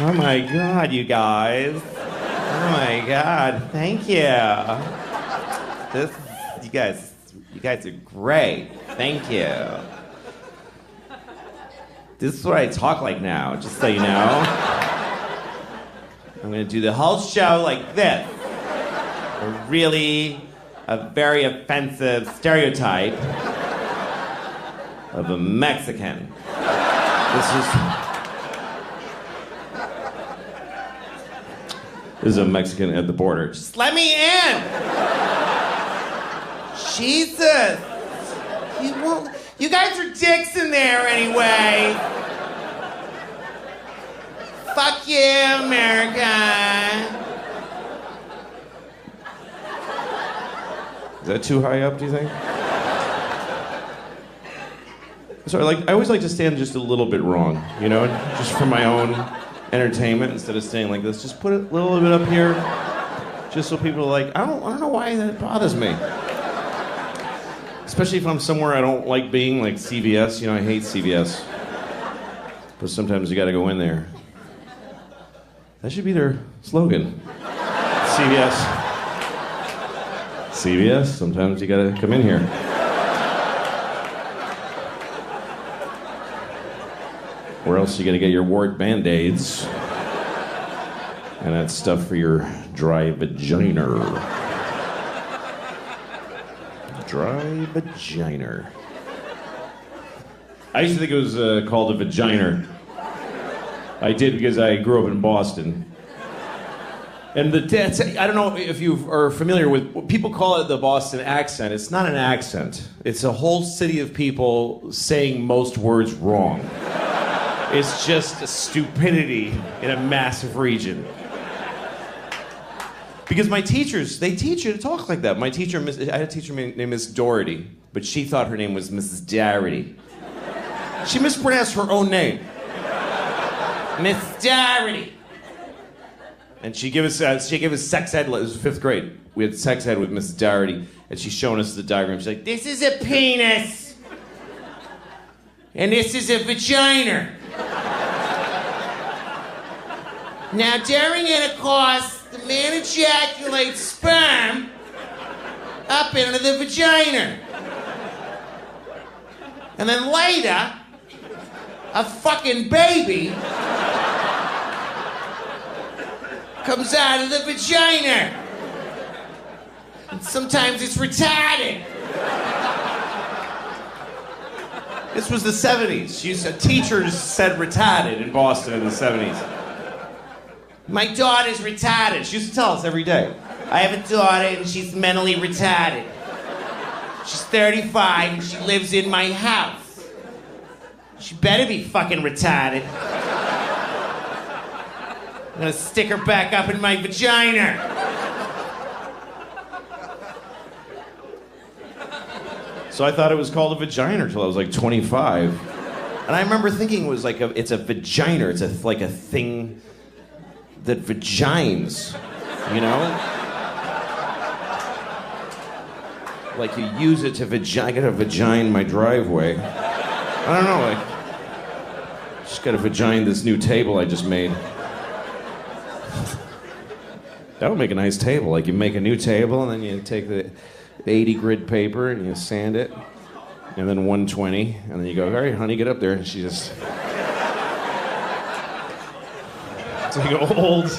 Oh my God, you guys. Oh my God, thank you. You guys are great. Thank you. This is what I talk like now, just so you know. I'm gonna do the whole show like this. A very offensive stereotype of a Mexican. This is a Mexican at the border. Just let me in! Jesus! You guys are dicks in there anyway. Fuck you, America. Is that too high up, do you think? Sorry, I always like to stand just a little bit wrong, you know? Just for my own entertainment, instead of staying like this. Just put it a little bit up here, just so people are like, I don't know why that bothers me. Especially if I'm somewhere I don't like being, like CVS. You know, I hate CVS. But sometimes you gotta go in there. That should be their slogan. CVS. CVS, sometimes you gotta come in here. Or else you gotta get your wart Band-Aids. And that stuff for your dry vagina. Dry vagina. I used to think it was called a vagina. I did because I grew up in Boston. And I don't know if you are familiar with, people call it the Boston accent. It's not an accent. It's a whole city of people saying most words wrong. It's just stupidity in a massive region. Because my teachers, they teach you to talk like that. I had a teacher named Miss Doherty, but she thought her name was Mrs. Darity. She mispronounced her own name. Miss Darity. And she gave us sex ed. It was 5th grade. We had sex ed with Mrs. Darity, and she's showing us the diagram. She's like, "This is a penis, and this is a vagina. Now, during intercourse, the man ejaculates sperm up into the vagina, and then later, a fucking baby comes out of the vagina. And sometimes it's retarded." This was the 70s. Teachers said retarded in Boston in the 70s. "My daughter's retarded." She used to tell us every day. "I have a daughter and she's mentally retarded. She's 35 and she lives in my house. She better be fucking retarded. I'm gonna stick her back up in my vagina." So I thought it was called a vagina until I was like 25. And I remember thinking it was like it's a vagina. It's like a thing that vagines, you know? Like you use it to I gotta vagine my driveway. I don't know, just gotta vagine this new table I just made. That would make a nice table. Like you make a new table and then you take the 80 grid paper and you sand it, and then 120, and then you go, "All right, honey, get up there," and she just. It's like old,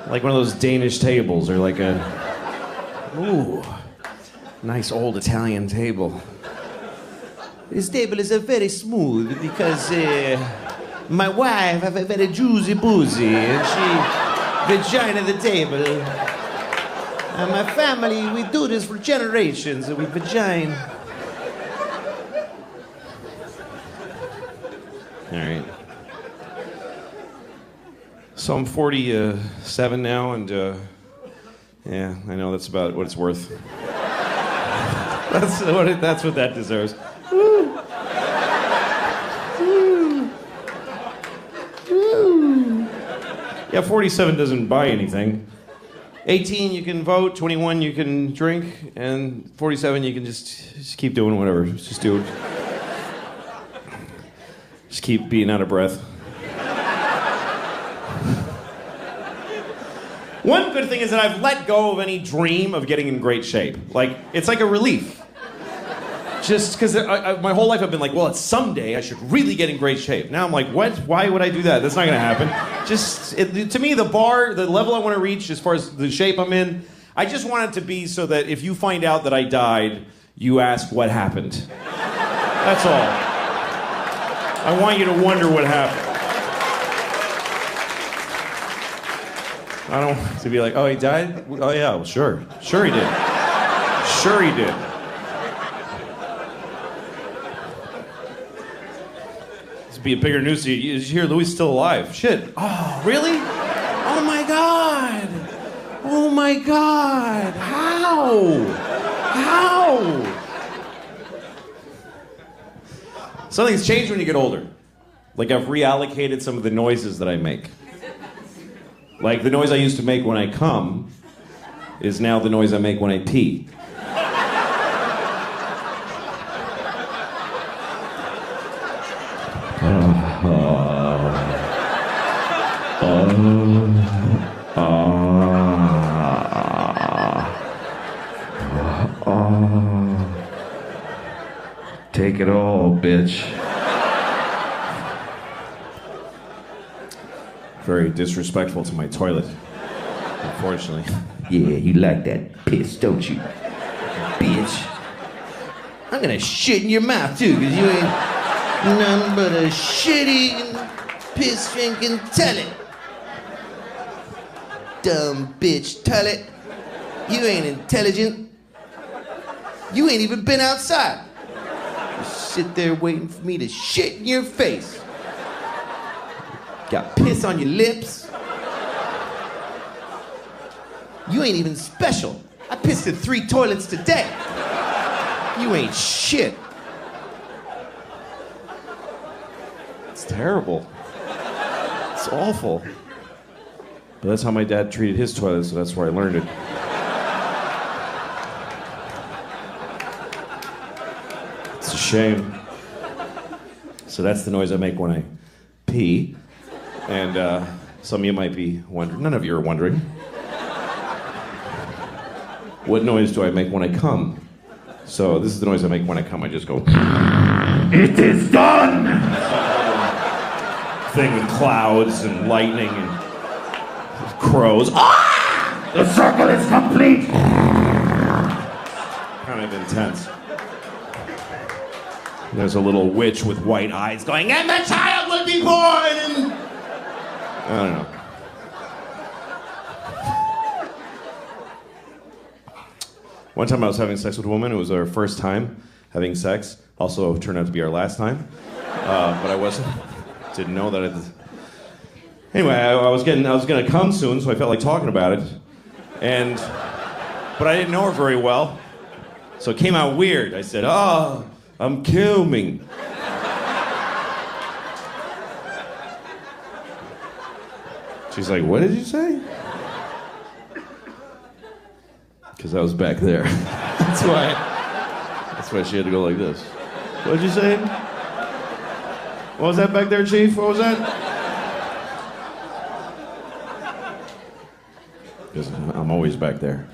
like one of those Danish tables, or like a, nice old Italian table. "This table is very smooth because my wife have a very juicy boozy, and she vagina the table. And my family, we do this for generations, and we vagina." All right. So I'm 47 now, and yeah, I know that's about what it's worth. That's what that deserves. Woo. Woo. Woo. Yeah, 47 doesn't buy anything. 18 you can vote, 21 you can drink, and 47 you can just keep doing whatever. Just do it. Just keep being out of breath. One good thing is that I've let go of any dream of getting in great shape. Like, it's like a relief. Just because my whole life I've been like, well, it's someday I should really get in great shape. Now I'm like, what? Why would I do that? That's not going to happen. To me, the level I want to reach as far as the shape I'm in, I just want it to be so that if you find out that I died, you ask what happened. That's all. I want you to wonder what happened. I don't want to be like, oh, he died? Oh, yeah, well, sure. Sure he did. Sure he did. This would be a bigger news to you. Did you hear Louis is still alive? Shit. Oh, really? Oh, my God. Oh, my God. How? Something's changed when you get older. Like, I've reallocated some of the noises that I make. Like, the noise I used to make when I come is now the noise I make when I pee. Take it all, bitch. Very disrespectful to my toilet, unfortunately. Yeah, you like that piss, don't you? Bitch. I'm gonna shit in your mouth, too, because you ain't nothing but a shitty, piss-drinking toilet. Dumb bitch toilet. You ain't intelligent. You ain't even been outside. You sit there waiting for me to shit in your face. Got piss on your lips. You ain't even special. I pissed in 3 toilets today. You ain't shit. It's terrible. It's awful. But that's how my dad treated his toilet, so that's where I learned it. It's a shame. So that's the noise I make when I pee. And some of you might be wondering, none of you are wondering, what noise do I make when I come? So this is the noise I make when I come. I just go, it is done! Thing with clouds and lightning and crows. Ah! The circle is complete! Kind of intense. There's a little witch with white eyes going, and the child will be born! I don't know. One time I was having sex with a woman. It was our first time having sex. Also turned out to be our last time. But I wasn't. Didn't know that. Anyway, I was gonna come soon, so I felt like talking about it. But I didn't know her very well, so it came out weird. I said, "Oh, I'm coming." She's like, what did you say? Because I was back there. That's why she had to go like this. What did you say? What was that back there, Chief? What was that? Because I'm always back there.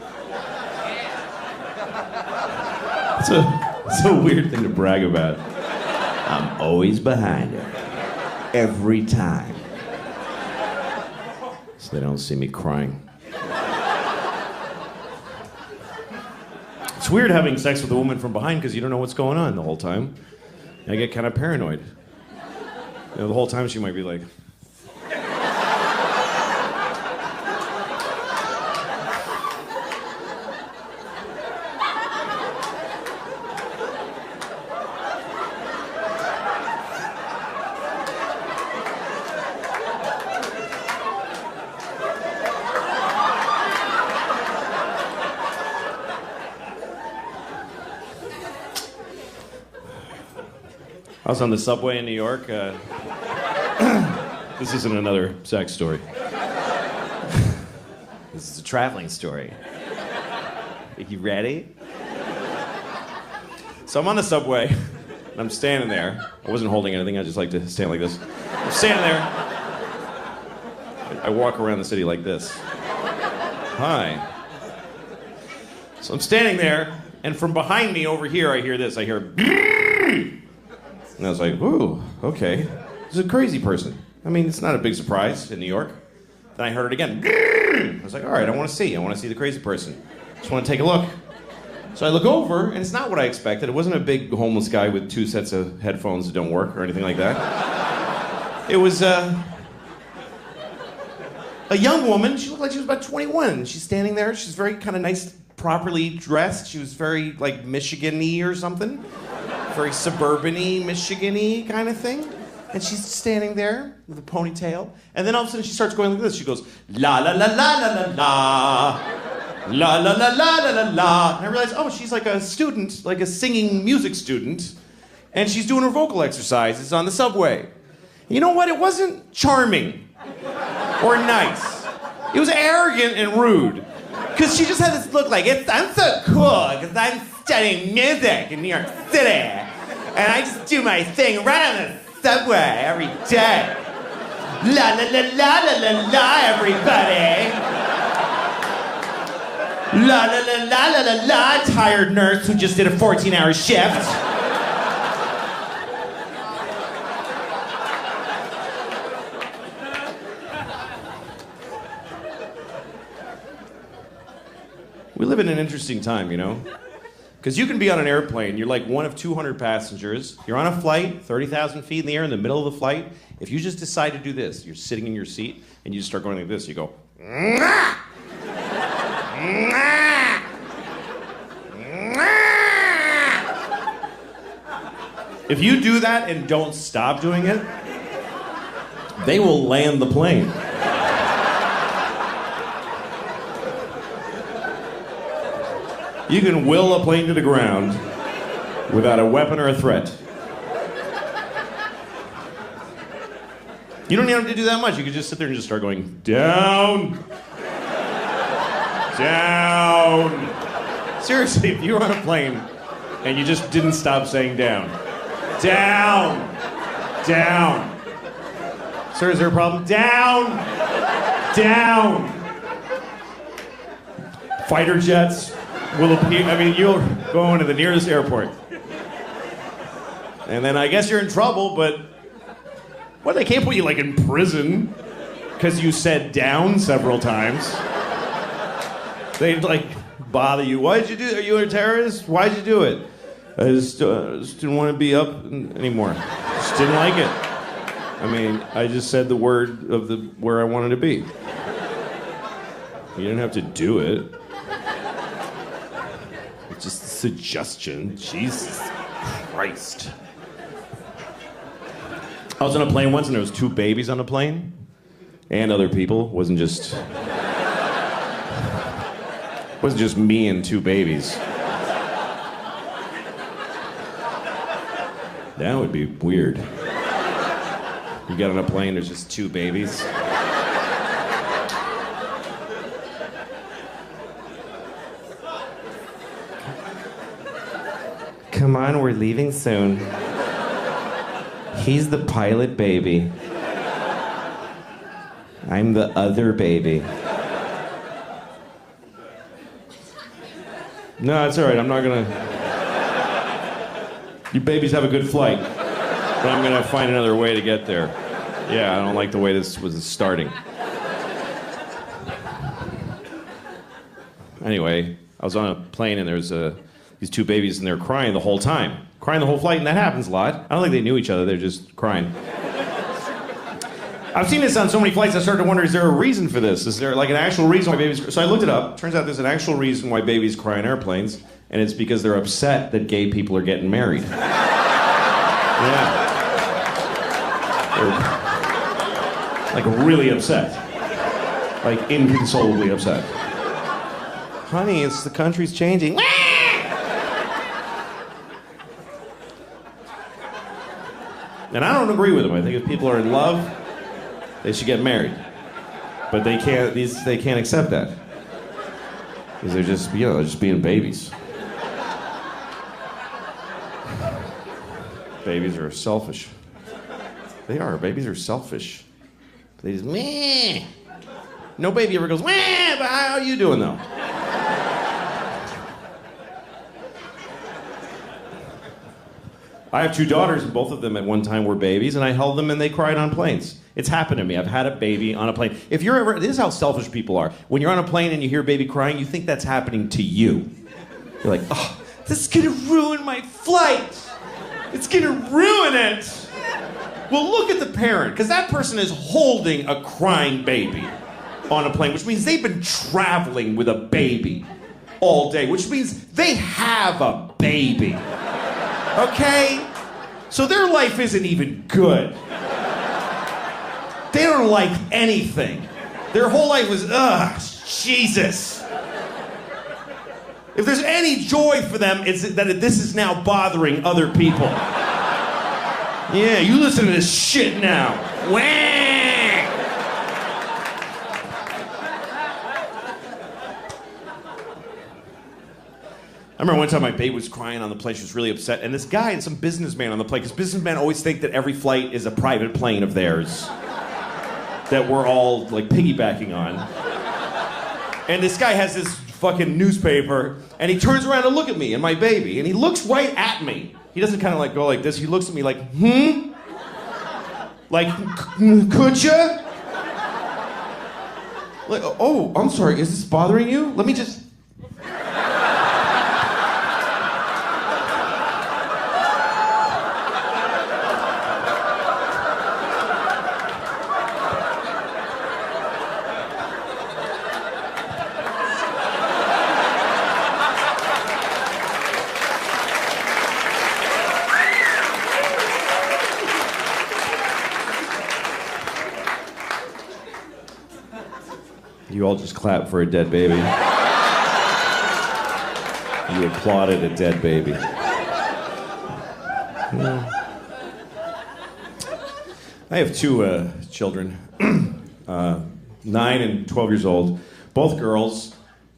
It's a weird thing to brag about. I'm always behind her. Every time. They don't see me crying. It's weird having sex with a woman from behind because you don't know what's going on the whole time. I get kind of paranoid. You know, the whole time she might be like... I was on the subway in New York. This isn't another sex story. This is a traveling story. Are you ready? So I'm on the subway, And I'm standing there. I wasn't holding anything. I just like to stand like this. I'm standing there. I walk around the city like this. Hi. So I'm standing there, and from behind me over here, I hear this. I hear, and I was like, ooh, okay. This is a crazy person. I mean, it's not a big surprise in New York. Then I heard it again. I was like, all right, I want to see the crazy person. Just want to take a look. So I look over, and it's not what I expected. It wasn't a big homeless guy with 2 sets of headphones that don't work or anything like that. It was a young woman. She looked like she was about 21. She's standing there. She's very kind of nice, properly dressed. She was very, like, Michigan-y or something. Very suburban-y, Michigan-y kind of thing. And she's standing there with a ponytail. And then all of a sudden she starts going like this. She goes, la la la la la la la. La la la la la la la. And I realized, oh, she's like a student, like a singing music student. And she's doing her vocal exercises on the subway. And you know what? It wasn't charming or nice. It was arrogant and rude. Because she just had this look like, I'm so cool because I'm studying music in New York City. And I just do my thing right on the subway every day. La la la la la la la, everybody. La la la la la la la, tired nurse who just did a 14-hour shift. We live in an interesting time, you know? Because you can be on an airplane, you're like one of 200 passengers, you're on a flight, 30,000 feet in the air in the middle of the flight. If you just decide to do this, you're sitting in your seat and you just start going like this, you go, Mwah! Mwah! Mwah! If you do that and don't stop doing it, they will land the plane. You can will a plane to the ground without a weapon or a threat. You don't even have to do that much. You can just sit there and just start going, down, down. Seriously, if you were on a plane and you just didn't stop saying down, down, down. Sir, is there a problem? Down, down. Fighter jets will appear. I mean, you'll go into the nearest airport. And then I guess you're in trouble, but well, they can't put you like in prison because you said down several times. They'd like bother you. Why'd you do it? Are you a terrorist? Why'd you do it? I just didn't want to be up anymore. Just didn't like it. I mean, I just said the word of the where I wanted to be. You didn't have to do it. It's just a suggestion. Jesus Christ. I was on a plane once and there was 2 babies on the plane. And other people. Wasn't just me and 2 babies. That would be weird. You get on a plane, there's just 2 babies. Come on, we're leaving soon. He's the pilot baby. I'm the other baby. No, it's all right. I'm not gonna... You babies have a good flight. But I'm gonna find another way to get there. Yeah, I don't like the way this was starting. Anyway, I was on a plane and there was these 2 babies and they were crying the whole time. Crying the whole flight, and that happens a lot. I don't think they knew each other, they're just crying. I've seen this on so many flights, I started to wonder, is there a reason for this? Is there like an actual reason why babies... So I looked it up. Turns out there's an actual reason why babies cry on airplanes, and it's because they're upset that gay people are getting married. Yeah. They're, like, really upset. Like, inconsolably upset. Honey, the country's changing. And I don't agree with them. I think if people are in love, they should get married. But they can't accept that. Because they're just, they're just being babies. Babies are selfish. They are. Babies are selfish. They just, meh. No baby ever goes, meh, but how are you doing, though? I have 2 daughters, and both of them at one time were babies, and I held them and they cried on planes. It's happened to me. I've had a baby on a plane. If you're ever, this is how selfish people are. When you're on a plane and you hear a baby crying, you think that's happening to you. You're like, oh, this is gonna ruin my flight. It's gonna ruin it. Well, look at the parent, because that person is holding a crying baby on a plane, which means they've been traveling with a baby all day, which means they have a baby. Okay? So their life isn't even good. They don't like anything. Their whole life was, Jesus. If there's any joy for them, it's that this is now bothering other people. Yeah, you listen to this shit now. Wah! I remember one time my babe was crying on the plane. She was really upset. And this guy and some businessman on the plane, because businessmen always think that every flight is a private plane of theirs that we're all like piggybacking on. And this guy has this fucking newspaper, and he turns around to look at me and my baby, and he looks right at me. He doesn't kind of like go like this. He looks at me like, Like, could ya? Like, oh, I'm sorry, is this bothering you? Let me just... You all just clapped for a dead baby. You applauded a dead baby. Yeah. I have 2 children, 9 and 12 years old, both girls.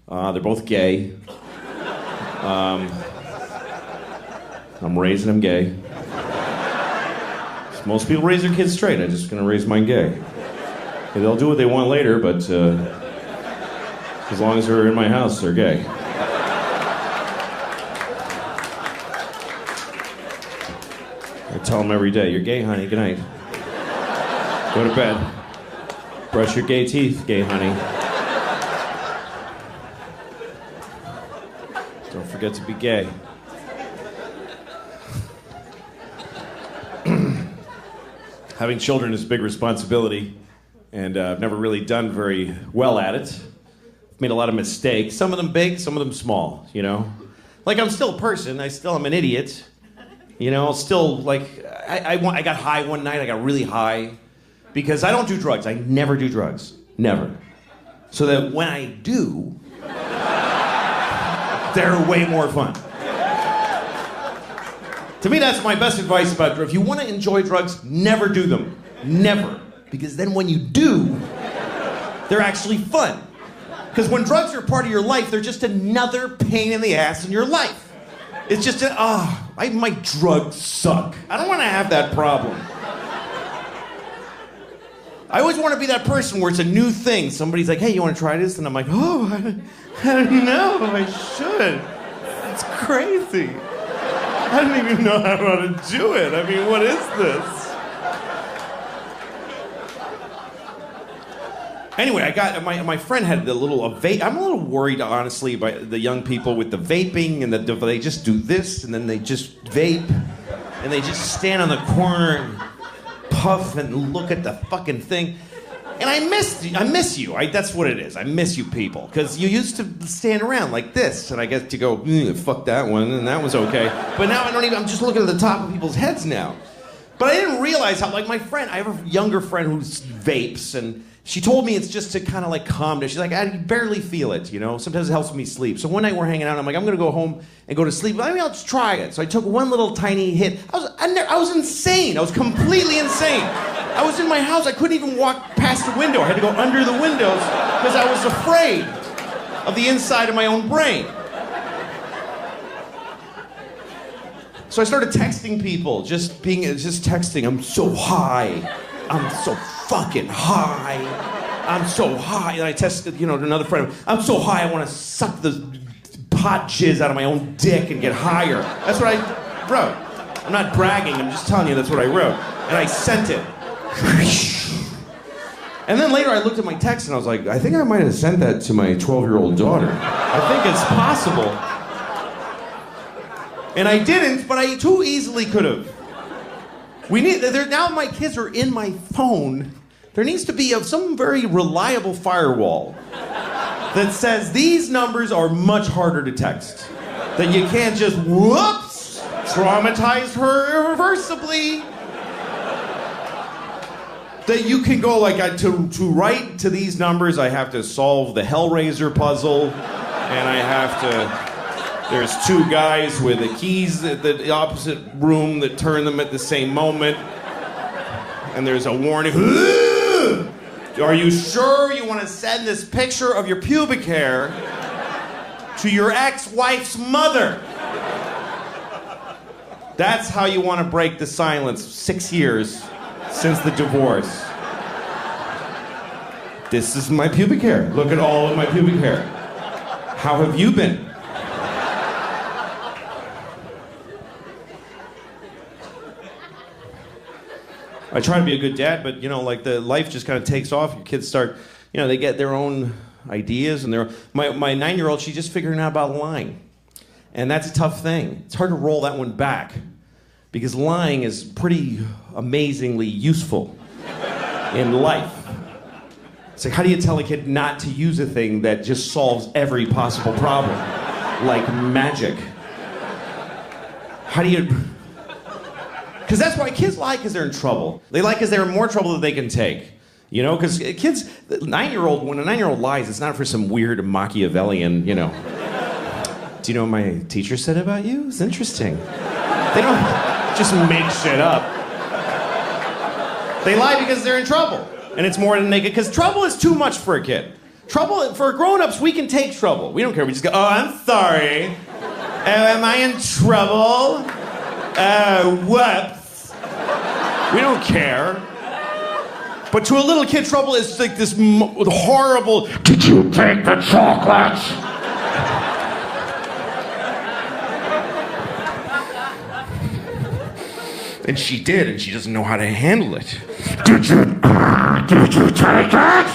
They're both gay. I'm raising them gay. Most people raise their kids straight. I'm just gonna raise mine gay. They'll do what they want later, but as long as they're in my house, they're gay. I tell them every day, you're gay, honey, good night. Go to bed. Brush your gay teeth, gay honey. Don't forget to be gay. Having children is a big responsibility, and I've never really done very well at it. I've made a lot of mistakes, some of them big, some of them small, you know? Like, I'm still a person, I still am an idiot, you know? Still, like, I got high one night, I got really high, because I don't do drugs, I never do drugs, never. So that when I do, they're way more fun. To me, that's my best advice about drugs. If you want to enjoy drugs, never do them. Never. Because then when you do, they're actually fun. Because when drugs are part of your life, they're just another pain in the ass in your life. It's just, my drugs suck. I don't want to have that problem. I always want to be that person where it's a new thing. Somebody's like, hey, you want to try this? And I'm like, oh, I don't know, I should. It's crazy. I don't even know how to do it. I mean, what is this? Anyway, I got my friend had the little vape. I'm a little worried, honestly, by the young people with the vaping and they just do this and then they just vape and they just stand on the corner and puff and look at the fucking thing. And I miss you. That's what it is. I miss you people because you used to stand around like this, and I get to go fuck that one, and that was okay. But now I don't even. I'm just looking at the top of people's heads now. But I didn't realize how, like, my friend. I have a younger friend who vapes, and she told me it's just to kind of like calm down. She's like, I barely feel it, you know. Sometimes it helps me sleep. So one night we're hanging out. And I'm like, I'm gonna go home and go to sleep. Maybe I'll just try it. So I took one little tiny hit. I was insane. I was completely insane. I was in my house. I couldn't even walk past the window. I had to go under the windows because I was afraid of the inside of my own brain. So I started texting people, just texting. I'm so high. I'm so fucking high. I'm so high. And I texted, to another friend. I'm so high, I want to suck the pot jizz out of my own dick and get higher. That's what I wrote. I'm not bragging. I'm just telling you that's what I wrote. And I sent it. And then later I looked at my text and I was like, I think I might have sent that to my 12-year-old daughter. I think it's possible. And I didn't, but I too easily could have. Now my kids are in my phone. There needs to be some very reliable firewall that says these numbers are much harder to text. That you can't just, whoops, traumatize her irreversibly. That you can go to write to these numbers, I have to solve the Hellraiser puzzle, and I have to, there's two guys with the keys at the opposite room that turn them at the same moment, and there's a warning, are you sure you want to send this picture of your pubic hair to your ex-wife's mother? That's how you want to break the silence 6 years since the divorce. This is my pubic hair. Look at all of my pubic hair. How have you been? I try to be a good dad, but the life just kind of takes off. Your kids start, they get their own ideas and my 9-year-old, she's just figuring out about lying. And that's a tough thing. It's hard to roll that one back because lying is pretty amazingly useful in life. It's like, how do you tell a kid not to use a thing that just solves every possible problem? Like magic. How do you... Because that's why kids lie, because they're in trouble. They lie because they're in more trouble than they can take. Because kids, when a 9-year-old lies, it's not for some weird Machiavellian, Do you know what my teacher said about you? It's interesting. They don't just make shit up. They lie because they're in trouble. And it's more than they can, because trouble is too much for a kid. Trouble, for grown-ups, we can take trouble. We don't care, we just go, oh, I'm sorry. Am I in trouble? Whoops. We don't care. But to a little kid, trouble is like this horrible, did you take the chocolate? And she did, and she doesn't know how to handle it. Did you take it?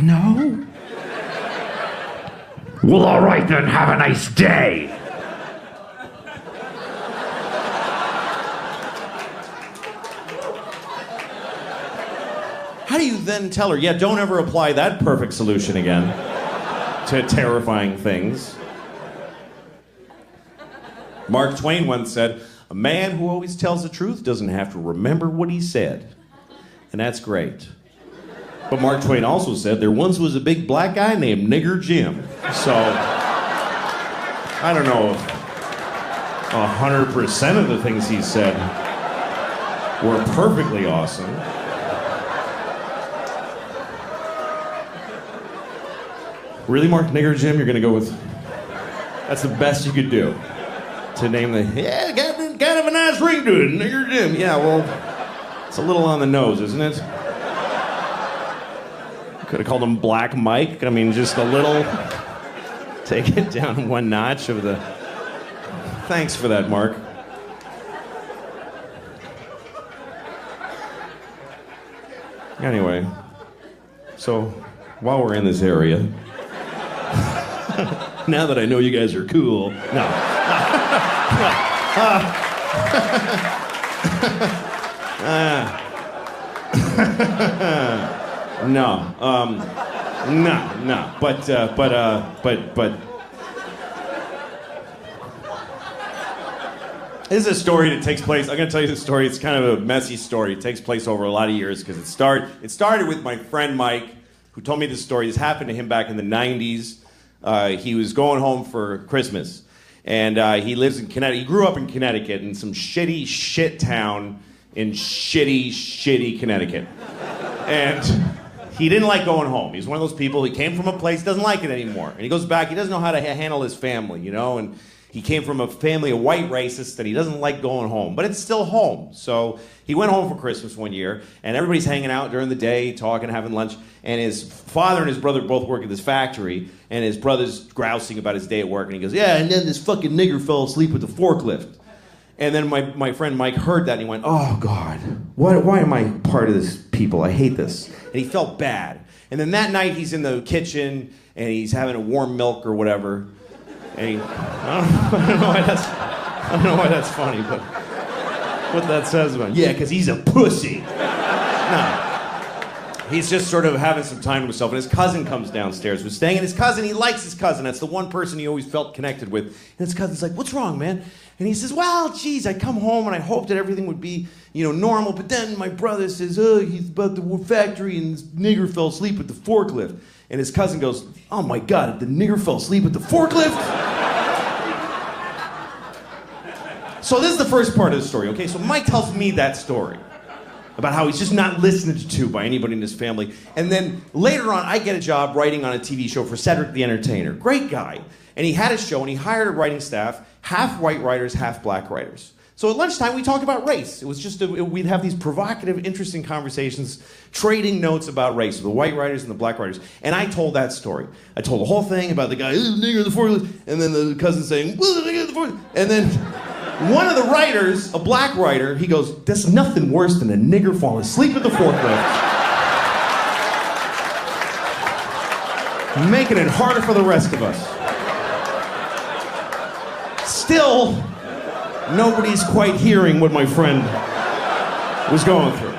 No. Well, all right then, have a nice day. How do you then tell her, yeah, don't ever apply that perfect solution again to terrifying things? Mark Twain once said, a man who always tells the truth doesn't have to remember what he said. And that's great. But Mark Twain also said, there once was a big black guy named Nigger Jim. So, I don't know if 100% of the things he said were perfectly awesome. Really, Mark, Nigger Jim, you're gonna go with... That's the best you could do. To name got kind of a nice ring to it, Nigger Jim. Yeah, well, it's a little on the nose, isn't it? Could have called him Black Mike. I mean, just a little. Take it down one notch of the... Thanks for that, Mark. Anyway, so while we're in this area, now that I know you guys are cool, no. No. But. This is a story that takes place. I'm going to tell you the story. It's kind of a messy story. It takes place over a lot of years because it started with my friend Mike, who told me this story. This happened to him back in the 90s. He was going home for Christmas. And he lives in Connecticut. He grew up in Connecticut in some shitty shit town in shitty Connecticut. And he didn't like going home. He's one of those people, he came from a place, doesn't like it anymore. And he goes back, he doesn't know how to handle his family, you know? And he came from a family of white racists and he doesn't like going home. But it's still home. So he went home for Christmas one year, and everybody's hanging out during the day, talking, having lunch. And his father and his brother both work at this factory, and his brother's grousing about his day at work. And he goes, yeah, and then this fucking nigger fell asleep with the forklift. And then my friend Mike heard that and he went, oh God, why am I part of this people? I hate this. And he felt bad. And then that night he's in the kitchen and he's having a warm milk or whatever. And I don't know why that's funny, but what that says about him. Yeah, because he's a pussy. No. He's just sort of having some time to himself, and his cousin comes downstairs. We're staying, and his cousin, he likes his cousin. That's the one person he always felt connected with. And his cousin's like, what's wrong, man? And he says, well, geez, I come home and I hoped that everything would be, normal, but then my brother says, he's about the factory and this nigger fell asleep with the forklift. And his cousin goes, oh my God, the nigger fell asleep with the forklift? So this is the first part of the story, okay? So Mike tells me that story about how he's just not listened to by anybody in his family. And then later on, I get a job writing on a TV show for Cedric the Entertainer. Great guy. And he had a show, and he hired a writing staff, half white writers, half black writers. So at lunchtime, we talked about race. It was just, we'd have these provocative, interesting conversations, trading notes about race, with the white writers and the black writers. And I told that story. I told the whole thing about the guy, nigger in the forklift, and then the cousin saying, well, the nigger in the forklift. And then one of the writers, a black writer, he goes, that's nothing worse than a nigger falling asleep at the forklift. Making it harder for the rest of us. Still, nobody's quite hearing what my friend was going through.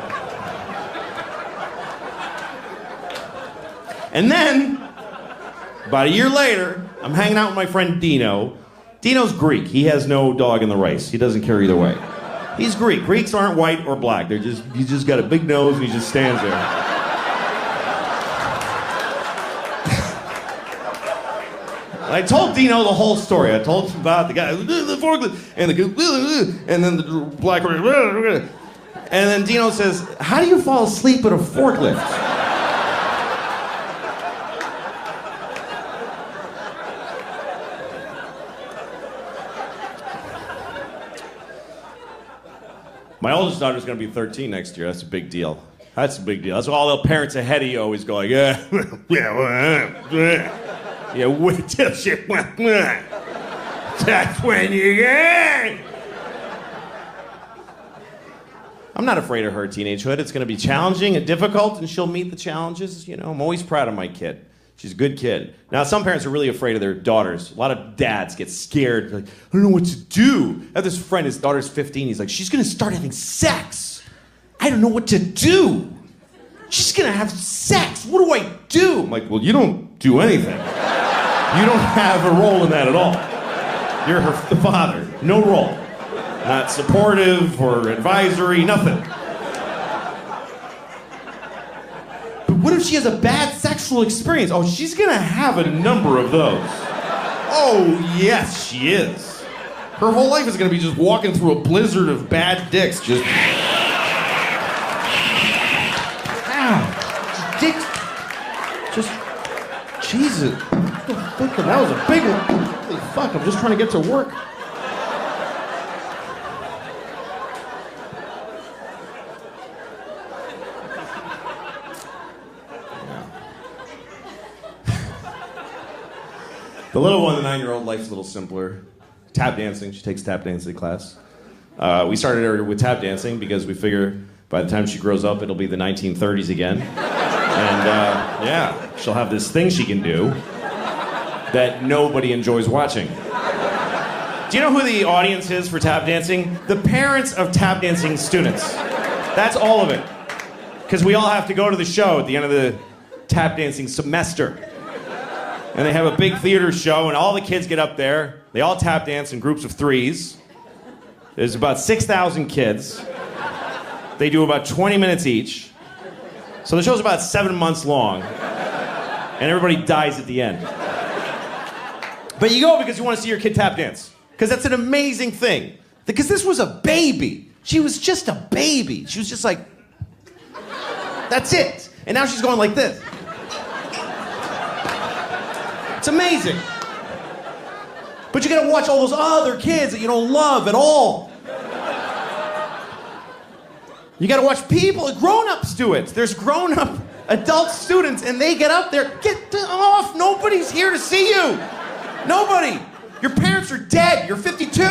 And then, about a year later, I'm hanging out with my friend Dino. Dino's Greek. He has no dog in the race. He doesn't care either way. He's Greek. Greeks aren't white or black. He just got a big nose and he just stands there. I told Dino the whole story. I told him about the guy, the forklift, and and then the black, and then Dino says, how do you fall asleep at a forklift? My oldest daughter's gonna be 13 next year. That's a big deal. That's a big deal. That's why all the parents ahead of you always go like, yeah, yeah, wait till she, that's when you get. I'm not afraid of her teenagehood. It's gonna be challenging and difficult, and she'll meet the challenges. I'm always proud of my kid. She's a good kid. Now, some parents are really afraid of their daughters. A lot of dads get scared. Like, I don't know what to do. I have this friend, his daughter's 15. He's like, she's gonna start having sex. I don't know what to do. She's gonna have sex. What do I do? I'm like, well, you don't do anything. You don't have a role in that at all. You're the father. No role. Not supportive or advisory, nothing. But what if she has a bad sexual experience? Oh, she's gonna have a number of those. Oh, yes, she is. Her whole life is gonna be just walking through a blizzard of bad dicks, just... Ow. Dicks. Just... Jesus. That was a big one. Holy fuck, I'm just trying to get to work. The little one, the 9-year-old, life's a little simpler. Tap dancing, she takes tap dancing class. We started her with tap dancing because we figure by the time she grows up, it'll be the 1930s again. And yeah, she'll have this thing she can do that nobody enjoys watching. Do you know who the audience is for tap dancing? The parents of tap dancing students. That's all of it. Because we all have to go to the show at the end of the tap dancing semester. And they have a big theater show, and all the kids get up there. They all tap dance in groups of 3s. There's about 6,000 kids. They do about 20 minutes each. So the show's about 7 months long. And everybody dies at the end. But you go because you want to see your kid tap dance. Because that's an amazing thing. Because this was a baby. She was just a baby. She was just like, that's it. And now she's going like this. It's amazing. But you gotta watch all those other kids that you don't love at all. You gotta watch people, grown-ups do it. There's grown-up adult students and they get up there, get off, nobody's here to see you. Nobody. Your parents are dead, you're 52.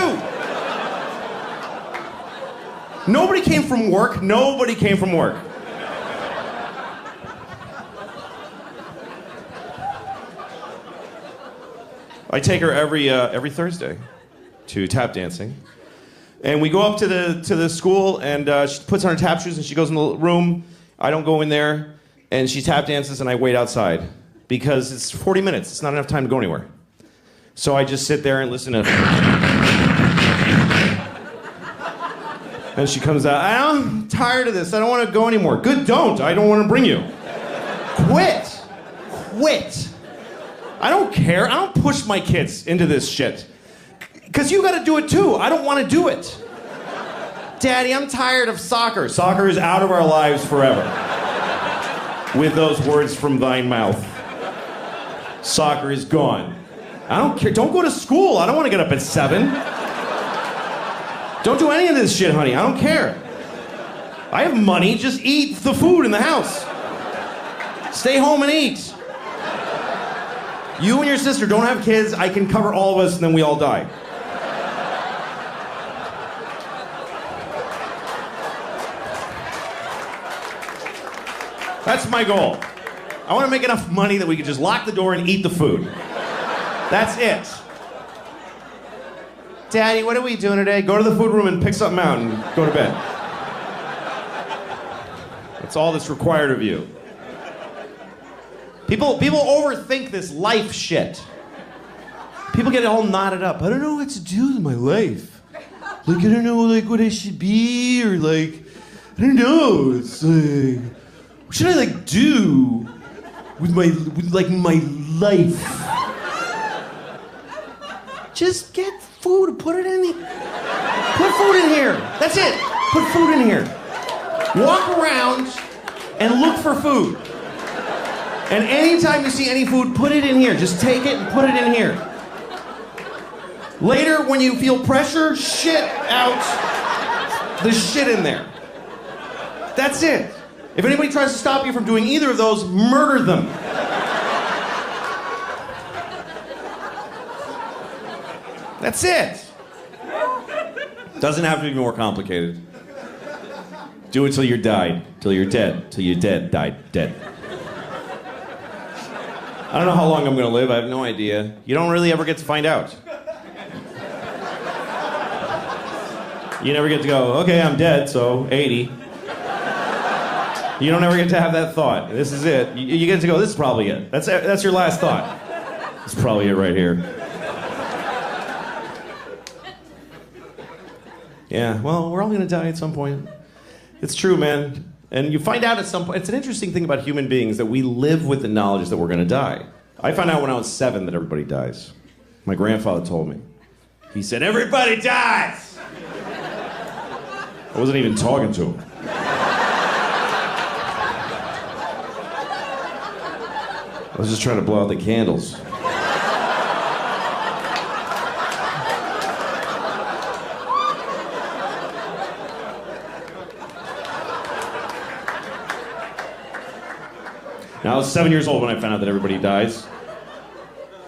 Nobody came from work, nobody came from work. I take her every Thursday to tap dancing. And we go up to the school, and she puts on her tap shoes, and she goes in the room. I don't go in there, and she tap dances, and I wait outside. Because it's 40 minutes. It's not enough time to go anywhere. So I just sit there and listen to... And she comes out, I'm tired of this. I don't want to go anymore. Good, don't. I don't want to bring you. Quit. Quit. I don't care. I don't push my kids into this shit. Because you got to do it too. I don't want to do it. Daddy, I'm tired of soccer. Soccer is out of our lives forever. With those words from thine mouth. Soccer is gone. I don't care. Don't go to school. I don't want to get up at 7. Don't do any of this shit, honey. I don't care. I have money. Just eat the food in the house. Stay home and eat. You and your sister don't have kids. I can cover all of us and then we all die. That's my goal. I want to make enough money that we can just lock the door and eat the food. That's it. Daddy, what are we doing today? Go to the food room and pick something out and go to bed. That's all that's required of you. People overthink this life shit. People get all knotted up. I don't know what to do with my life. Like, I don't know, like, what I should be, or, like, I don't know. It's like, what should I, like, do with my life? Just get food, put it in here. Put food in here. That's it. Put food in here. Walk around and look for food. And anytime you see any food, put it in here. Just take it and put it in here. Later, when you feel pressure, shit out the shit in there. That's it. If anybody tries to stop you from doing either of those, murder them. That's it. Doesn't have to be more complicated. Do it till you're died, till you're dead, till you're dead, died, dead. I don't know how long I'm gonna live, I have no idea. You don't really ever get to find out. You never get to go, okay, I'm dead, so 80. You don't ever get to have that thought. This is it. You get to go, this is probably it. That's your last thought. This is probably it right here. Yeah, well, we're all gonna die at some point. It's true, man. And you find out at some point, it's an interesting thing about human beings that we live with the knowledge that we're gonna die. I found out when I was 7 that everybody dies. My grandfather told me. He said, everybody dies! I wasn't even talking to him. I was just trying to blow out the candles. Now, I was 7 years old when I found out that everybody dies.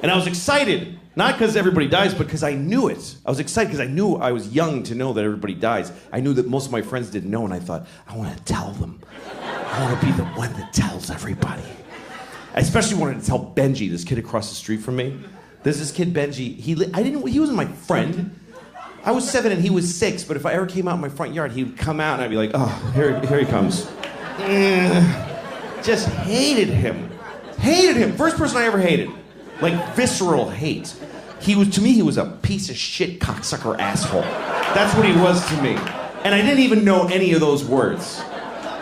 And I was excited, not because everybody dies, but because I knew it. I was excited because I knew I was young to know that everybody dies. I knew that most of my friends didn't know, and I thought, I want to tell them. I want to be the one that tells everybody. I especially wanted to tell Benji, this kid across the street from me. There's this kid, Benji. He wasn't my friend. I was 7 and he was 6, but if I ever came out in my front yard, he would come out and I'd be like, oh, here he comes. Just hated him. Hated him. First person I ever hated. Like visceral hate. To me, he was a piece of shit cocksucker asshole. That's what he was to me. And I didn't even know any of those words.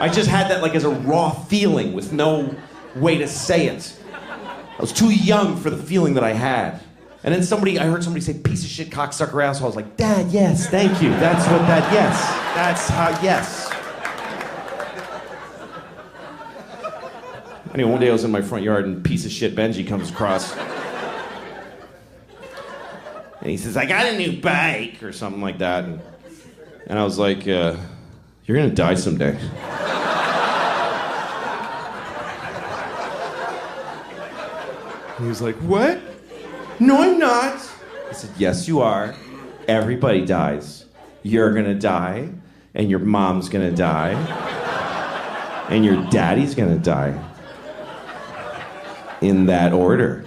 I just had that like as a raw feeling with no way to say it. I was too young for the feeling that I had. And then I heard somebody say piece of shit cocksucker asshole. I was like, Dad, yes, thank you. That's what that, yes. That's how, yes. Anyway, one day I was in my front yard and piece of shit Benji comes across. And he says, I got a new bike, or something like that. And I was like, you're gonna die someday. He was like, what? No, I'm not. I said, yes, you are. Everybody dies. You're gonna die, and your mom's gonna die, and your daddy's gonna die. In that order.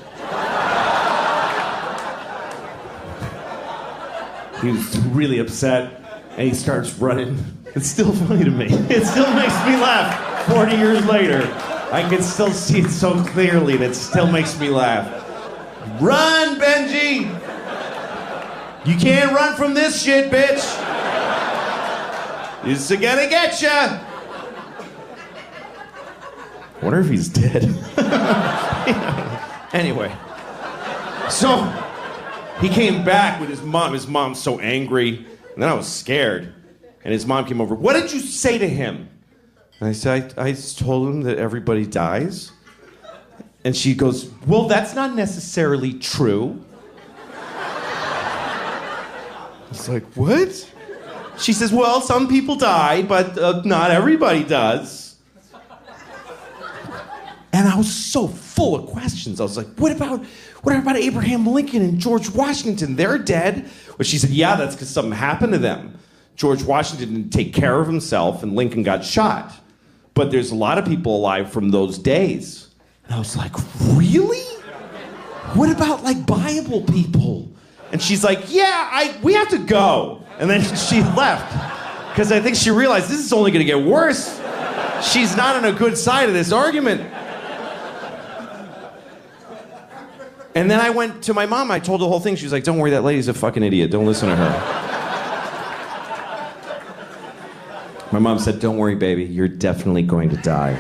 He was really upset, and he starts running. It's still funny to me. It still makes me laugh 40 years later. I can still see it so clearly, and it still makes me laugh. Run, Benji! You can't run from this shit, bitch! It's gonna get ya! I wonder if he's dead. Anyway. So, he came back with his mom. His mom's so angry. And then I was scared. And his mom came over. What did you say to him? And I said, I told him that everybody dies. And she goes, well, that's not necessarily true. I was like, what? She says, well, some people die, but not everybody does. And I was so full of questions. I was like, what about Abraham Lincoln and George Washington? They're dead. Well, she said, yeah, that's because something happened to them. George Washington didn't take care of himself, and Lincoln got shot. But there's a lot of people alive from those days. And I was like, really? What about, like, Bible people? And she's like, yeah, we have to go. And then she left. Because I think she realized this is only going to get worse. She's not on a good side of this argument. And then I went to my mom. I told the whole thing. She was like, don't worry, that lady's a fucking idiot. Don't listen to her. My mom said, don't worry, baby. You're definitely going to die.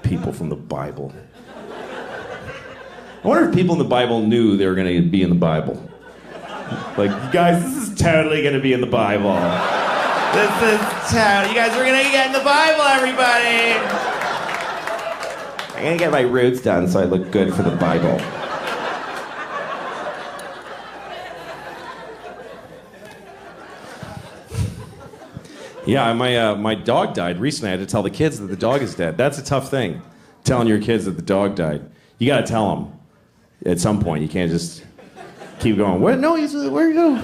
People from the Bible. I wonder if people in the Bible knew they were going to be in the Bible. Like, you guys, this is totally going to be in the Bible. This is totally... You guys are going to get in the Bible, everybody! I'm going to get my roots done so I look good for the Bible. Yeah, my dog died recently. I had to tell the kids that the dog is dead. That's a tough thing, telling your kids that the dog died. You got to tell them at some point. You can't just keep going. What? No, where you go?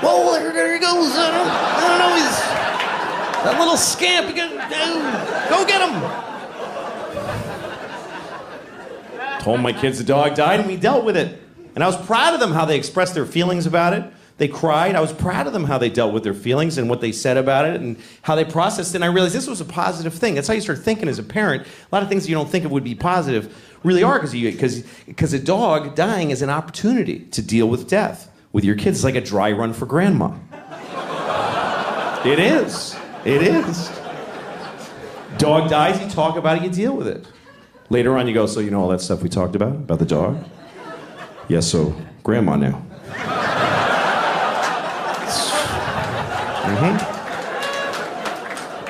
Well, there he goes. I don't know. He's that little scamp. You gotta go get him. Told my kids the dog died, and we dealt with it. And I was proud of them how they expressed their feelings about it. They cried. I was proud of them how they dealt with their feelings and what they said about it and how they processed it. And I realized this was a positive thing. That's how you start thinking as a parent. A lot of things you don't think of would be positive really are because a dog dying is an opportunity to deal with death with your kids. It's like a dry run for grandma. It is. It is. Dog dies, you talk about it, you deal with it. Later on you go, so you know all that stuff we talked about the dog? Yes, so grandma now.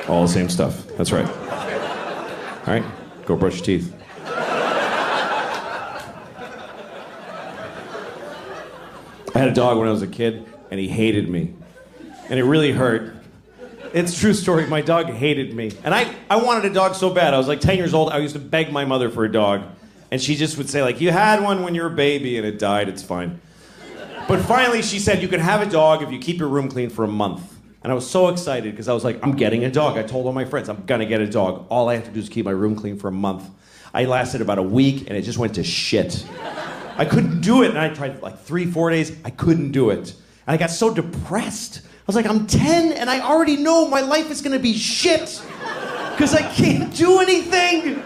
All the same stuff. That's right. All right, go brush your teeth. I had a dog when I was a kid, and he hated me. And it really hurt. It's a true story. My dog hated me. And I wanted a dog so bad. I was like 10 years old. I used to beg my mother for a dog. And she just would say, like, you had one when you were a baby, and it died. It's fine. But finally, she said, you can have a dog if you keep your room clean for a month. And I was so excited because I was like, I'm getting a dog. I told all my friends, I'm gonna get a dog. All I have to do is keep my room clean for a month. I lasted about a week and it just went to shit. I couldn't do it. And I tried like 3-4 days. I couldn't do it. And I got so depressed. I was like, I'm 10 and I already know my life is gonna be shit because I can't do anything.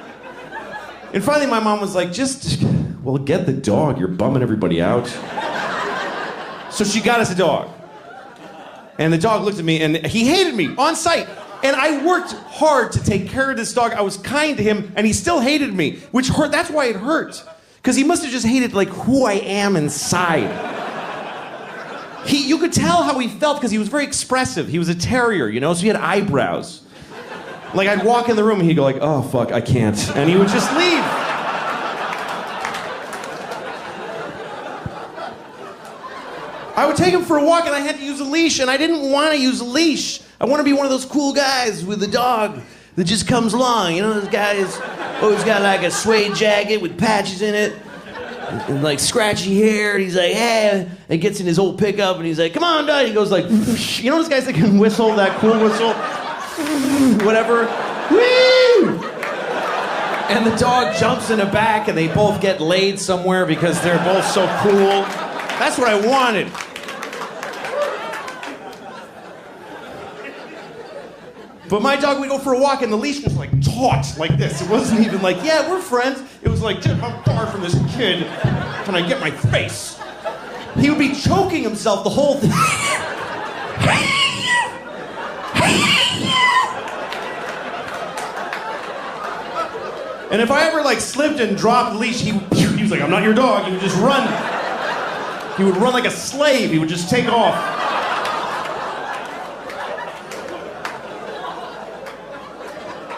And finally my mom was like, well, get the dog. You're bumming everybody out. So she got us a dog. And the dog looked at me, and he hated me on sight. And I worked hard to take care of this dog. I was kind to him, and he still hated me, which hurt. That's why it hurt. Because he must have just hated, like, who I am inside. You could tell how he felt because he was very expressive. He was a terrier, you know, so he had eyebrows. Like, I'd walk in the room and he'd go like, oh, fuck, I can't. And he would just leave. I would take him for a walk and I had to use a leash, and I didn't want to use a leash. I want to be one of those cool guys with a dog that just comes along. You know, those guys always got like a suede jacket with patches in it and like scratchy hair. And he's like, hey, and gets in his old pickup and he's like, come on, dog. He goes like, you know those guys that can whistle, that cool whistle? Whatever. Woo! And the dog jumps in the back and they both get laid somewhere because they're both so cool. That's what I wanted. But my dog would go for a walk and the leash was like taut, like this. It wasn't even like, yeah, we're friends. It was like, dude, how far from this kid can I get my face? He would be choking himself the whole thing. And if I ever like slipped and dropped the leash, he was like, I'm not your dog. He would just run. He would run like a slave. He would just take off.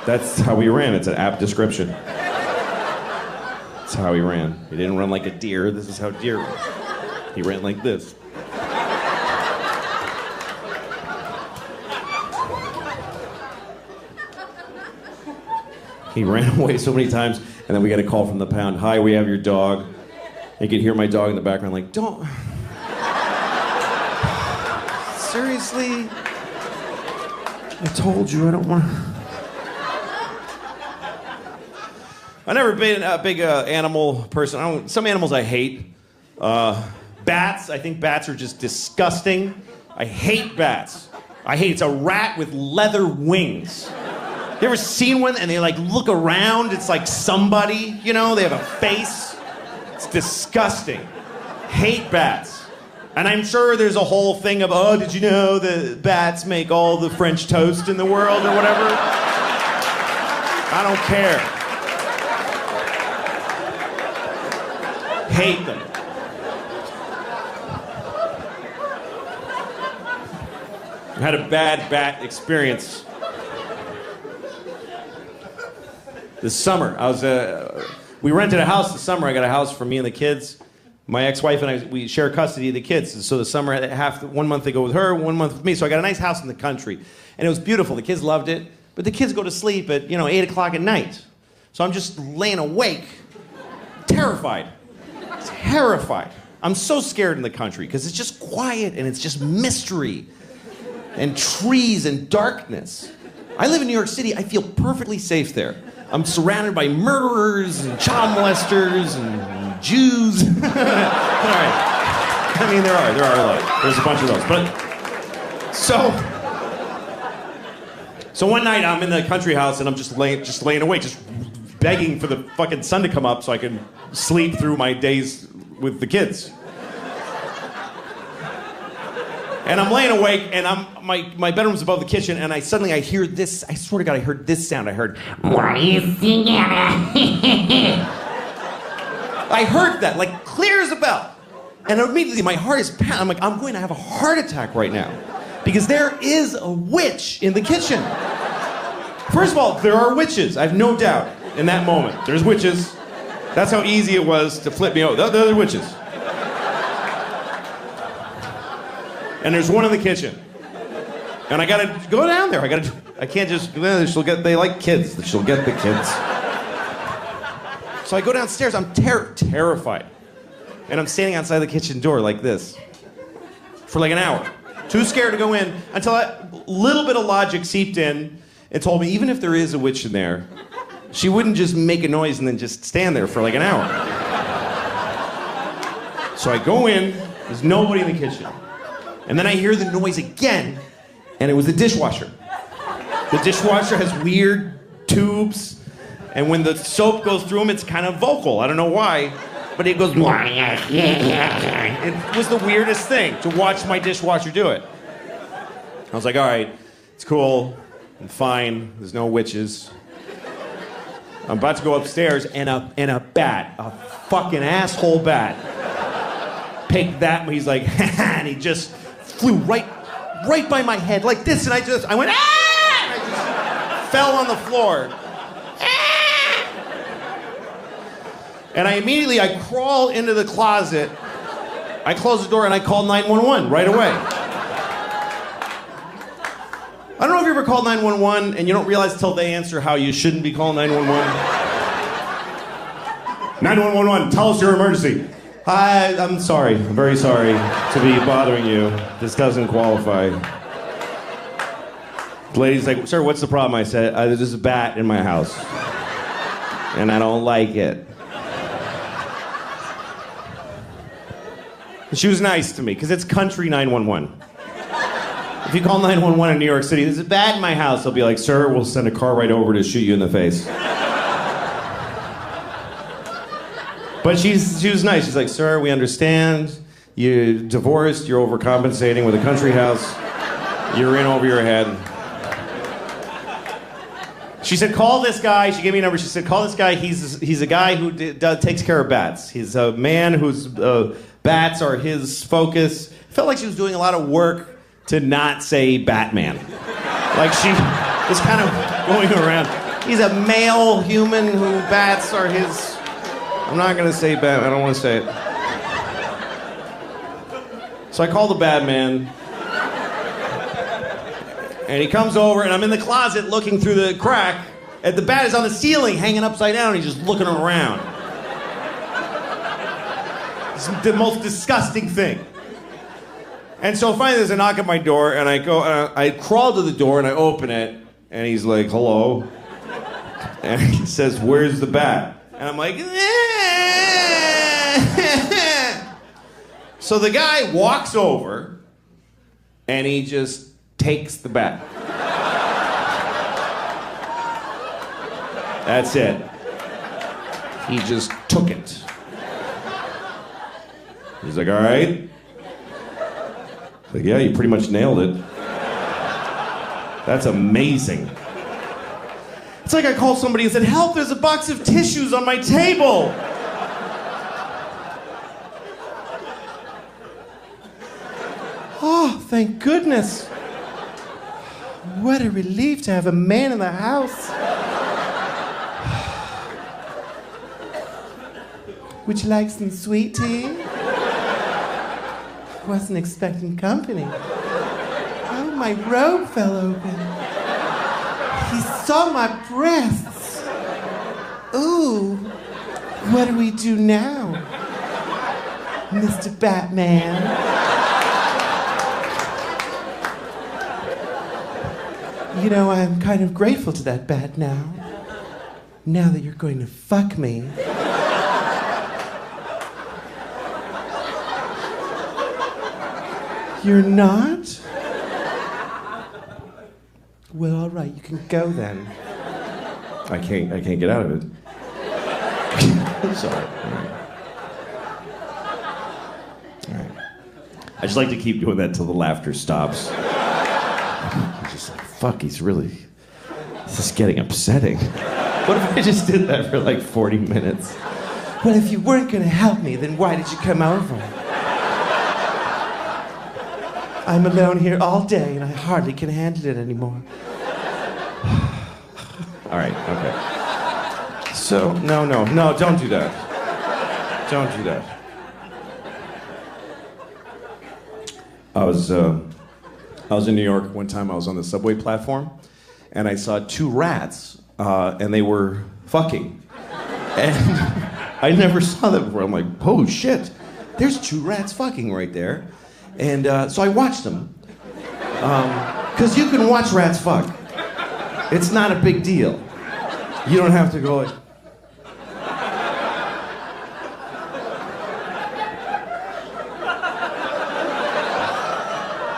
That's how he ran. It's an apt description. That's how he ran. He didn't run like a deer. This is how deer ran. He ran like this. He ran away so many times, and then we got a call from the pound. Hi, we have your dog. You could hear my dog in the background like, don't. Seriously? I told you I don't want to. I've never been a big animal person. Some animals I hate. Bats. I think bats are just disgusting. I hate bats. It's a rat with leather wings. You ever seen one and they like look around? It's like somebody, you know, they have a face. It's disgusting. Hate bats. And I'm sure there's a whole thing of, oh, did you know that bats make all the French toast in the world or whatever? I don't care. Hate them. I had a bad bat experience. This summer, we rented a house this summer. I got a house for me and the kids. My ex-wife and I, we share custody of the kids. So the summer, 1 month they go with her, 1 month with me. So I got a nice house in the country. And it was beautiful. The kids loved it. But the kids go to sleep at, 8 o'clock at night. So I'm just laying awake, terrified. Terrified. I'm so scared in the country because it's just quiet and it's just mystery and trees and darkness. I live in New York City. I feel perfectly safe there. I'm surrounded by murderers and child molesters and Jews. All right. I mean, there are a lot. There's a bunch of those. But so one night I'm in the country house and I'm just laying awake, just begging for the fucking sun to come up so I can sleep through my days with the kids. And I'm laying awake, and my bedroom's above the kitchen, and I hear this. I swear to God, I heard this sound. I heard, what are you singing? I heard that, like clear as a bell. And immediately my heart is pounding. I'm like, I'm going to have a heart attack right now. Because there is a witch in the kitchen. First of all, there are witches. I have no doubt in that moment. There's witches. That's how easy it was to flip me over. There are witches. And there's one in the kitchen. And I gotta go down there. I can't just, they like kids. She'll get the kids. So I go downstairs. I'm terrified. And I'm standing outside the kitchen door like this for like an hour. Too scared to go in until a little bit of logic seeped in and told me even if there is a witch in there, she wouldn't just make a noise and then just stand there for like an hour. So I go in, there's nobody in the kitchen. And then I hear the noise again, and it was the dishwasher. The dishwasher has weird tubes, and when the soap goes through them, it's kind of vocal. I don't know why, but it goes... It was the weirdest thing to watch my dishwasher do it. I was like, all right, it's cool, I'm fine, there's no witches. I'm about to go upstairs, and a bat, a fucking asshole bat, pick that. He's like, and he just flew right by my head like this, and I went, ah! And I just fell on the floor. Ah! And I crawl into the closet. I close the door and I call 911 right away. I don't know if you ever called 911 and you don't realize till they answer how you shouldn't be calling 911. 911, tell us your emergency. Hi, I'm sorry. I'm very sorry to be bothering you. This doesn't qualify. The lady's like, sir, what's the problem? I said, there's a bat in my house. And I don't like it. She was nice to me, because it's country 911. If you call 911 in New York City, there's a bat in my house, they'll be like, sir, we'll send a car right over to shoot you in the face. But she was nice. She's like, sir, we understand. You're divorced, you're overcompensating with a country house. You're in over your head. She said, call this guy. She gave me a number. She said, call this guy. He's a guy who takes care of bats. He's a man whose bats are his focus. Felt like she was doing a lot of work to not say Batman. Like she was kind of going around. He's a male human who bats are his... I'm not going to say Batman. I don't want to say it. So I call the Batman. And he comes over, and I'm in the closet looking through the crack, and the bat is on the ceiling, hanging upside down, and he's just looking around. It's the most disgusting thing. And so finally there's a knock at my door, and I crawl to the door, and I open it, and he's like, hello. And he says, where's the bat? And I'm like, So the guy walks over, and he just takes the bat. That's it. He just took it. He's like, all right. Like, yeah, you pretty much nailed it. That's amazing. It's like I called somebody and said, help, there's a box of tissues on my table. Oh, thank goodness. What a relief to have a man in the house. Would you like some sweet tea? Wasn't expecting company. Oh, my robe fell open. He saw my breasts. Ooh, what do we do now, Mr. Batman? You know, I'm kind of grateful to that bat now. Now that you're going to fuck me. You're not? Well, all right, you can go then. I can't get out of it. I'm sorry. All right. I just like to keep doing that till the laughter stops. I'm just like, fuck, this is getting upsetting. What if I just did that for like 40 minutes? Well, if you weren't gonna help me, then why did you come over? I'm alone here all day and I hardly can handle it anymore. All right, okay. So, no, don't do that. Don't do that. I was in New York one time. I was on the subway platform, and I saw two rats, and they were fucking. And I never saw that before. I'm like, oh shit, there's two rats fucking right there. And so I watched them. Because you can watch rats fuck. It's not a big deal. You don't have to go like...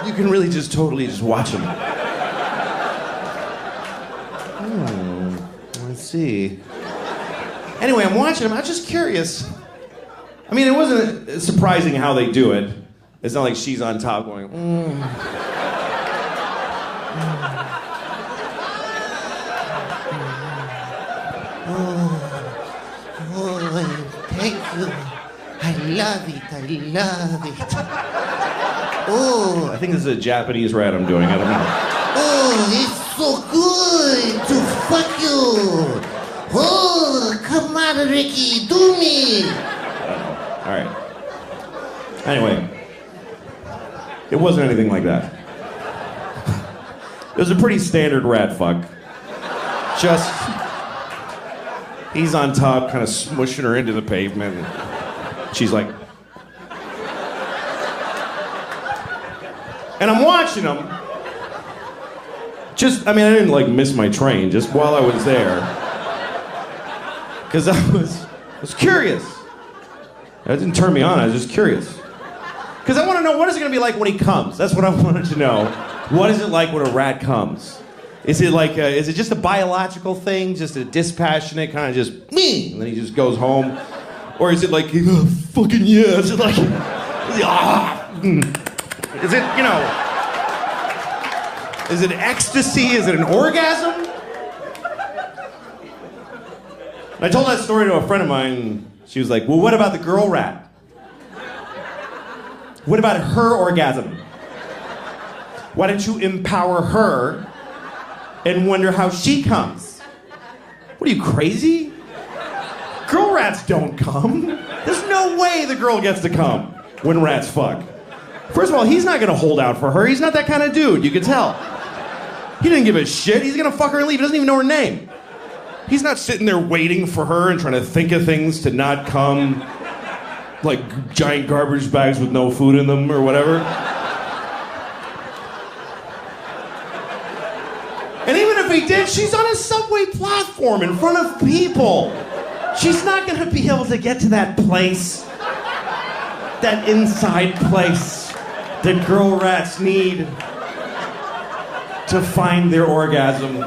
You can really just totally just watch them. I see. Anyway, I'm watching them. I'm just curious. I mean, it wasn't surprising how they do it. It's not like she's on top going, I love it. I love it. Oh, I think this is a Japanese rat I'm doing. I don't know. Oh, it's so good to fuck you. Oh, come on, Ricky, do me. All right. Anyway, it wasn't anything like that. It was a pretty standard rat fuck. Just, he's on top, kind of smushing her into the pavement. And she's like, and I'm watching him. I didn't like miss my train just while I was there. Because I was curious. That didn't turn me on, I was just curious. Because I want to know, what is it going to be like when he comes? That's what I wanted to know. What is it like when a rat comes? Is it like, is it just a biological thing? Just a dispassionate kind of just, me, and then he just goes home? Or is it like, oh, fucking yeah? Is it like, is it, you know, is it ecstasy? Is it an orgasm? I told that story to a friend of mine. She was like, well, what about the girl rat? What about her orgasm? Why don't you empower her and wonder how she comes? What are you, crazy? Girl rats don't come. There's no way the girl gets to come when rats fuck. First of all, he's not gonna hold out for her. He's not that kind of dude, you can tell. He didn't give a shit. He's gonna fuck her and leave. He doesn't even know her name. He's not sitting there waiting for her and trying to think of things to not come, like giant garbage bags with no food in them or whatever. And even if he did, she's on a subway platform in front of people. She's not gonna be able to get to that place, that inside place that girl rats need to find their orgasm.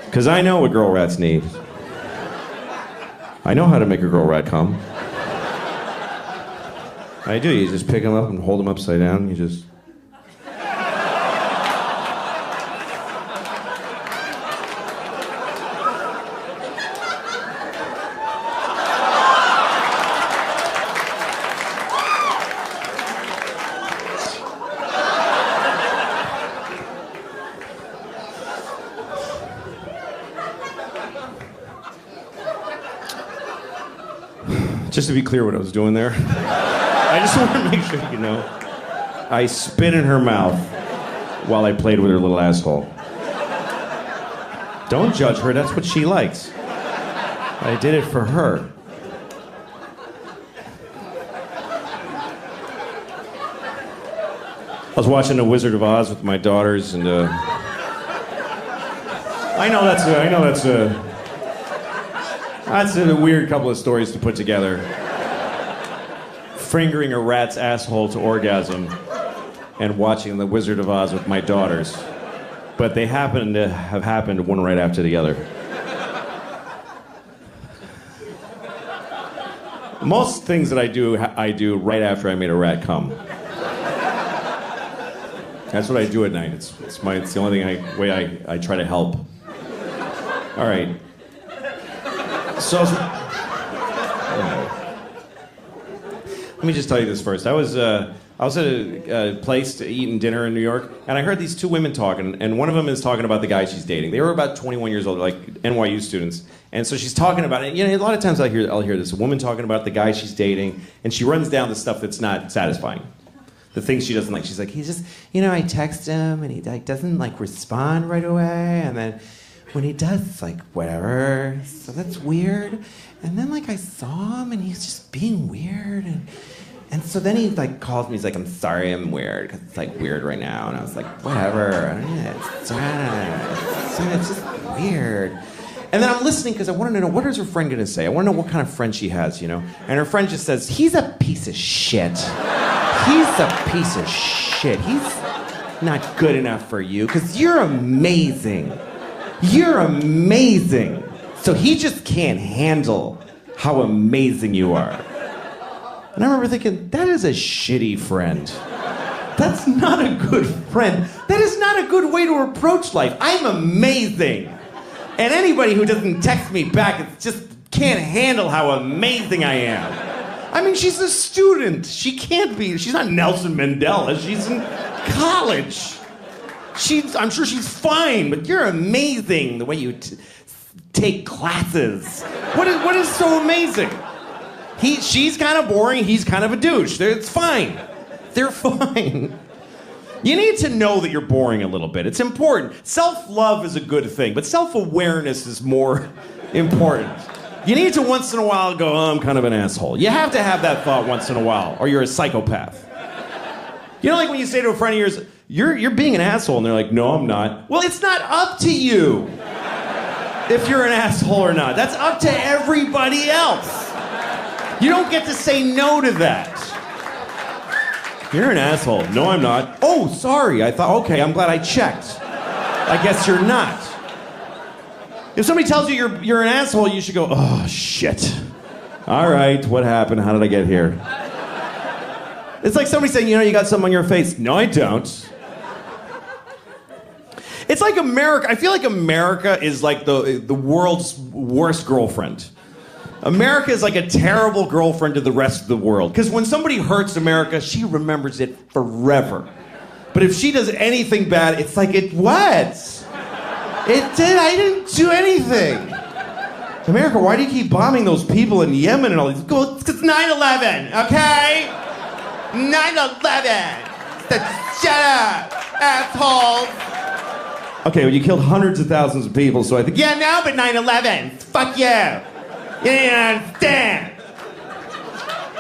Because I know what girl rats need. I know how to make a girl rat come. I do. You just pick them up and hold them upside down. You just... Just to be clear what I was doing there, I just want to make sure you know, I spit in her mouth while I played with her little asshole. Don't judge her, that's what she likes. I did it for her. I was watching The Wizard of Oz with my daughters, and I know that's a weird couple of stories to put together. Fingering a rat's asshole to orgasm and watching The Wizard of Oz with my daughters. But they happen to have happened one right after the other. Most things that I do right after I made a rat come. That's what I do at night. It's the only way I try to help. All right. So, let me just tell you this first. I was at a place to eat and dinner in New York, and I heard these two women talking, and one of them is talking about the guy she's dating. They were about 21 years old, like NYU students, and so she's talking about it. You know, a lot of times I'll hear this, a woman talking about the guy she's dating, and she runs down the stuff that's not satisfying. The things she doesn't like. She's like, he's just, you know, I text him, and he like doesn't like respond right away, and then when he does, it's like, whatever, so that's weird. And then, like, I saw him, and he's just being weird, and so then he, like, calls me, he's like, I'm sorry I'm weird, because it's, like, weird right now. And I was like, whatever, it's just weird. And then I'm listening, because I wanted to know, what is her friend going to say? I want to know what kind of friend she has, you know? And her friend just says, he's a piece of shit. He's a piece of shit. He's not good enough for you, because you're amazing. You're amazing. So he just can't handle how amazing you are. And I remember thinking, that is a shitty friend. That's not a good friend. That is not a good way to approach life. I'm amazing. And anybody who doesn't text me back, it's just can't handle how amazing I am. I mean, she's a student. She can't be. She's not Nelson Mandela. She's in college. I'm sure she's fine, but you're amazing the way you take classes. What is so amazing? She's kind of boring. He's kind of a douche. It's fine. They're fine. You need to know that you're boring a little bit. It's important. Self-love is a good thing, but self-awareness is more important. You need to once in a while go, oh, I'm kind of an asshole. You have to have that thought once in a while, or you're a psychopath. You know, like when you say to a friend of yours, you're being an asshole, and they're like, no, I'm not. Well, it's not up to you if you're an asshole or not. That's up to everybody else. You don't get to say no to that. You're an asshole. No, I'm not. Oh, sorry. I thought, okay, I'm glad I checked. I guess you're not. If somebody tells you you're an asshole, you should go, oh, shit. All right, what happened? How did I get here? It's like somebody saying, you got something on your face. No, I don't. It's like America. I feel like America is like the world's worst girlfriend. America is like a terrible girlfriend to the rest of the world. Because when somebody hurts America, she remembers it forever. But if she does anything bad, it's like, what? I didn't do anything. America, why do you keep bombing those people in Yemen and all these? It's 9/11, okay? 9/11. Shut up, asshole. Okay, well, you killed hundreds of thousands of people, so I think, yeah, now, but 9/11. Fuck yeah. You didn't understand.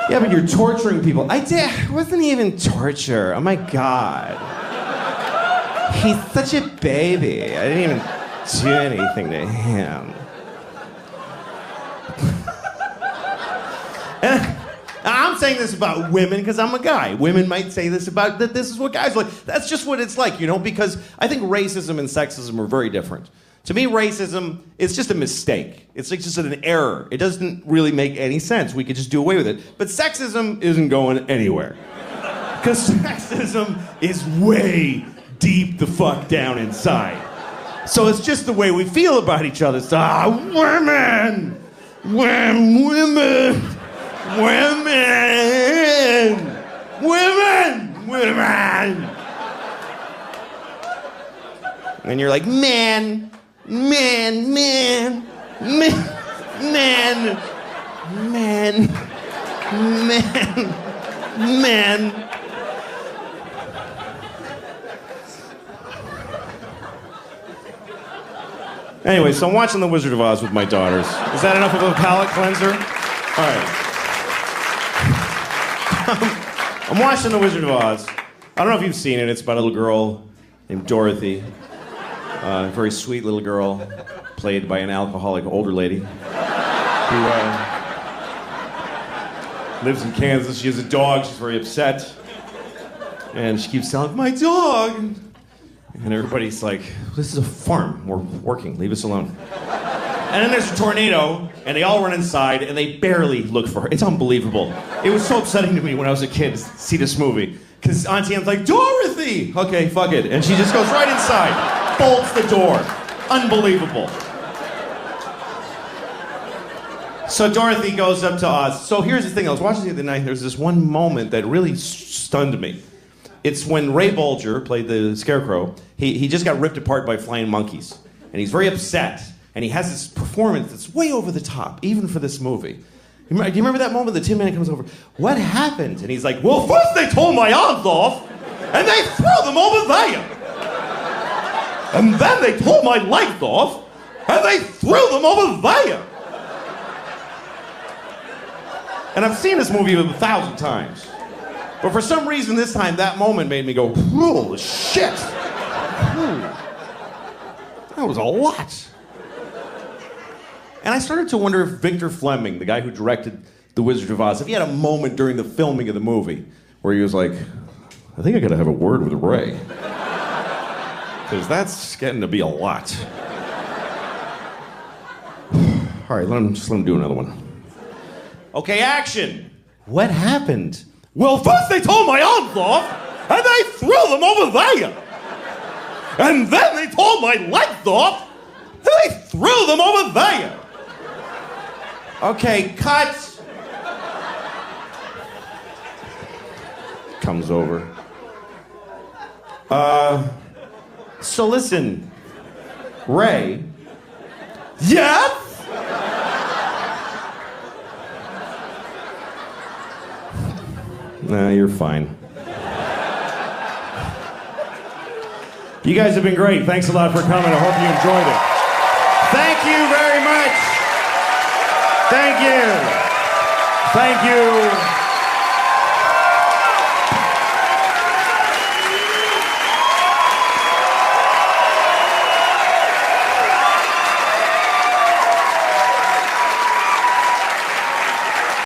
Yeah, but you're torturing people. It wasn't even torture. Oh my God. He's such a baby. I didn't even do anything to him. And I'm saying this about women because I'm a guy. Women might say this about that. This is what guys like. That's just what it's like, because I think racism and sexism are very different. To me, racism is just a mistake. It's like just an error. It doesn't really make any sense. We could just do away with it. But sexism isn't going anywhere. Because sexism is way deep the fuck down inside. So it's just the way we feel about each other. It's, women! Women! And you're like, man. Anyway, so I'm watching The Wizard of Oz with my daughters. Is that enough of a palate cleanser? All right. I'm watching The Wizard of Oz. I don't know if you've seen it. It's about a little girl named Dorothy. A very sweet little girl, played by an alcoholic older lady, who lives in Kansas. She has a dog. She's very upset. And she keeps telling, my dog. And everybody's like, this is a farm. We're working. Leave us alone. And then there's a tornado, and they all run inside, and they barely look for her. It's unbelievable. It was so upsetting to me when I was a kid to see this movie. Because Auntie Anne's like, Dorothy! Okay, fuck it. And she just goes right inside. Bolts the door. Unbelievable. So Dorothy goes up to Oz. So here's the thing. I was watching the other night. There's this one moment that really stunned me. It's when Ray Bolger played the Scarecrow. He just got ripped apart by flying monkeys. And he's very upset. And he has this performance that's way over the top, even for this movie. Do you remember that moment the Tin Man comes over? What happened? And he's like, well, first they tore my arms off, and they threw them over there. And then they tore my legs off, and they threw them over there. And I've seen this movie 1,000 times. But for some reason this time, that moment made me go, holy shit. That was a lot. And I started to wonder if Victor Fleming, the guy who directed The Wizard of Oz, if he had a moment during the filming of the movie where he was like, I think I gotta have a word with Ray. Because that's getting to be a lot. All right, let him do another one. Okay, action. What happened? Well, first they tore my arms off, and they threw them over there. And then they tore my legs off, and they threw them over there. Okay, cut! Comes over. So listen, Ray. Yep! Nah, you're fine. You guys have been great. Thanks a lot for coming. I hope you enjoyed it. Thank you very much. Thank you. Thank you.